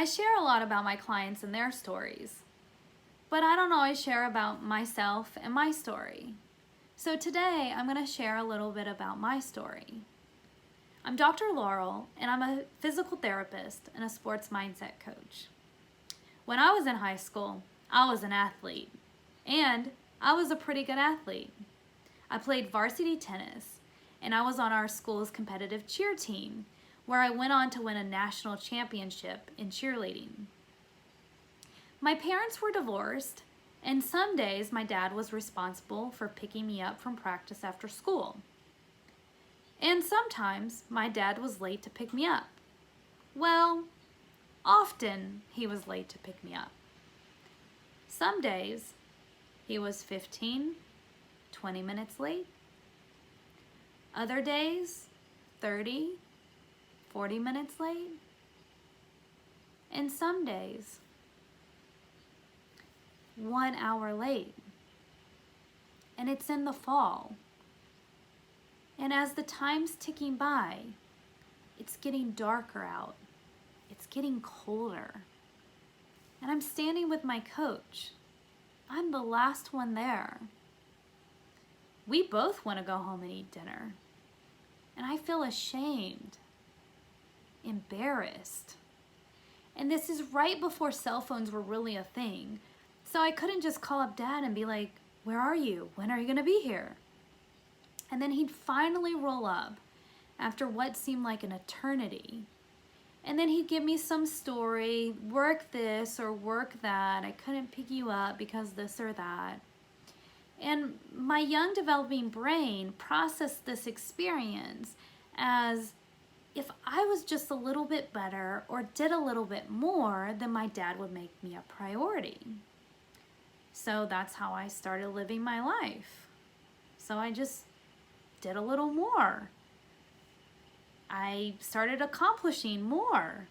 I share a lot about my clients and their stories, but I don't always share about myself and my story. So today I'm going to share a little bit about my story. I'm Dr. Laurel, and I'm a physical therapist and a sports mindset coach. When I was in high school, I was an athlete, and I was a pretty good athlete. I played varsity tennis, and I was on our school's competitive cheer team, where I went on to win a national championship in cheerleading. My parents were divorced, and some days my dad was responsible for picking me up from practice after school. And sometimes my dad was late to pick me up. Well, often he was late to pick me up. Some days he was 15, 20 minutes late. Other days, 30, 40 minutes late. And some days, 1 hour late. And it's in the fall. And as the time's ticking by, it's getting darker out. It's getting colder. And I'm standing with my coach. I'm the last one there. We both want to go home and eat dinner. And I feel ashamed, embarrassed. And this is right before cell phones were really a thing. So I couldn't just call up Dad and be like, "Where are you? When are you going to be here?" And then he'd finally roll up after what seemed like an eternity. And then he'd give me some story, work this or work that. I couldn't pick you up because this or that. And my young developing brain processed this experience as if I was just a little bit better or did a little bit more, then my dad would make me a priority. So that's how I started living my life. So I just did a little more. I started accomplishing more.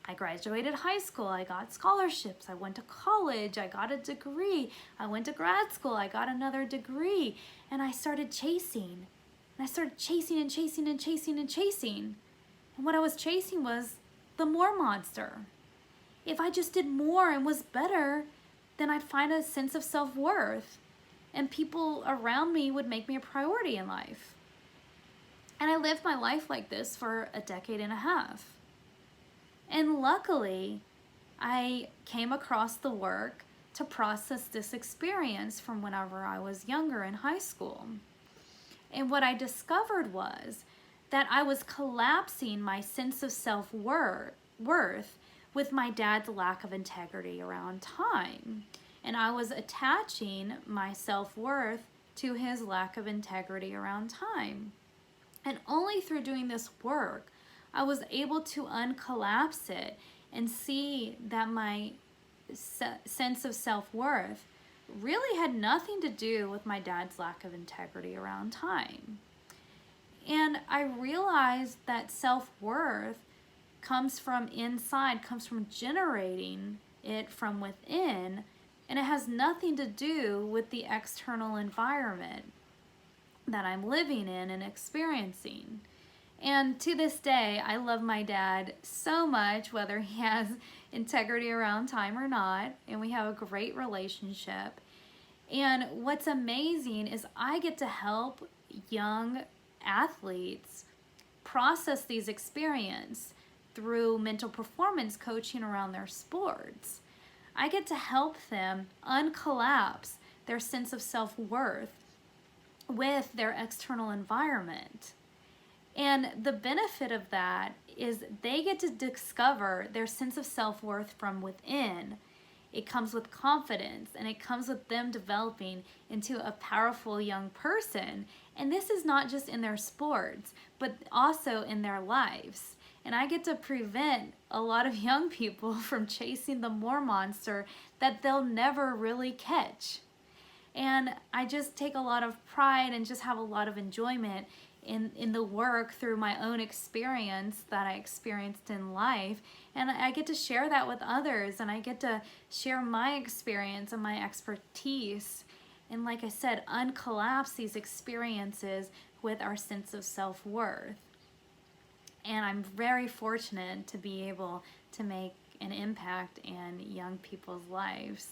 I graduated high school, I got scholarships, I went to college, I got a degree, I went to grad school, I got another degree, and I started chasing. And I started chasing and chasing and chasing and chasing. And what I was chasing was the more monster. If I just did more and was better, then I'd find a sense of self-worth. And people around me would make me a priority in life. And I lived my life like this for a decade and a half. And luckily, I came across the work to process this experience from whenever I was younger in high school. And what I discovered was that I was collapsing my sense of self-worth with my dad's lack of integrity around time. And I was attaching my self-worth to his lack of integrity around time. And only through doing this work, I was able to uncollapse it and see that my sense of self-worth really had nothing to do with my dad's lack of integrity around time. And I realized that self-worth comes from inside, comes from generating it from within, and it has nothing to do with the external environment that I'm living in and experiencing. And to this day, I love my dad so much, whether he has integrity around time or not, and we have a great relationship. And what's amazing is I get to help young athletes process these experiences through mental performance coaching around their sports. I get to help them uncollapse their sense of self-worth with their external environment. And the benefit of that is they get to discover their sense of self-worth from within. It comes with confidence, and it comes with them developing into a powerful young person. And this is not just in their sports, but also in their lives. And I get to prevent a lot of young people from chasing the more monster that they'll never really catch. And I just take a lot of pride and just have a lot of enjoyment in the work through my own experience that I experienced in life. And I get to share that with others, and I get to share my experience and my expertise. And like I said, uncollapse these experiences with our sense of self-worth. And I'm very fortunate to be able to make an impact in young people's lives.